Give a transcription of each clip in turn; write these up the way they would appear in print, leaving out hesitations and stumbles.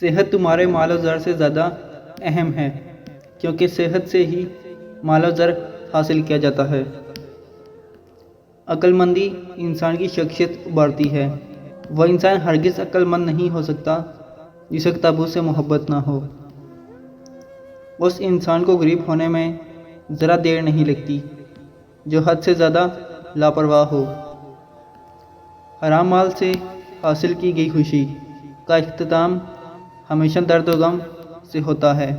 صحت تمہارے مال و زر سے زیادہ اہم ہے، کیونکہ صحت سے ہی مال و زر حاصل کیا جاتا ہے۔ عقل مندی انسان کی شخصیت ابھارتی ہے۔ وہ انسان ہرگز عقل مند نہیں ہو سکتا جسے کتابوں سے محبت نہ ہو۔ اس انسان کو غریب ہونے میں ذرا دیر نہیں لگتی جو حد سے زیادہ لاپرواہ ہو۔ حرام مال سے حاصل کی گئی خوشی کا اختتام ہمیشہ درد و غم سے ہوتا ہے۔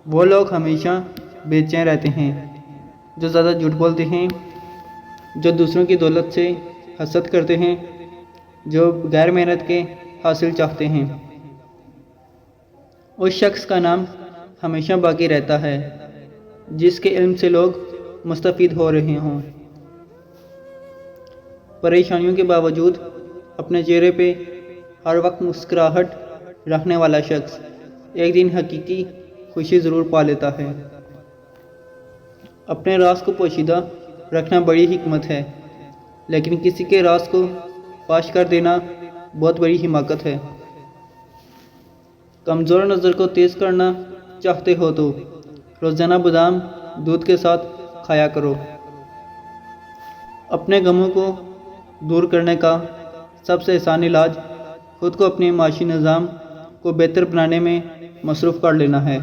وہ لوگ ہمیشہ بے چین رہتے ہیں جو زیادہ جھوٹ بولتے ہیں، جو دوسروں کی دولت سے حسد کرتے ہیں، جو غیر محنت کے حاصل چاہتے ہیں۔ اس شخص کا نام ہمیشہ باقی رہتا ہے جس کے علم سے لوگ مستفید ہو رہے ہوں۔ پریشانیوں کے باوجود اپنے چہرے پہ ہر وقت مسکراہٹ رکھنے والا شخص ایک دن حقیقی خوشی ضرور پا لیتا ہے۔ اپنے راز کو پوشیدہ رکھنا بڑی حکمت ہے، لیکن کسی کے راز کو فاش کر دینا بہت بڑی حماقت ہے۔ کمزور نظر کو تیز کرنا چاہتے ہو تو روزانہ بادام دودھ کے ساتھ کھایا کرو۔ اپنے غموں کو دور کرنے کا سب سے آسان علاج خود کو اپنے معاشی نظام کو بہتر بنانے میں مصروف کر لینا ہے۔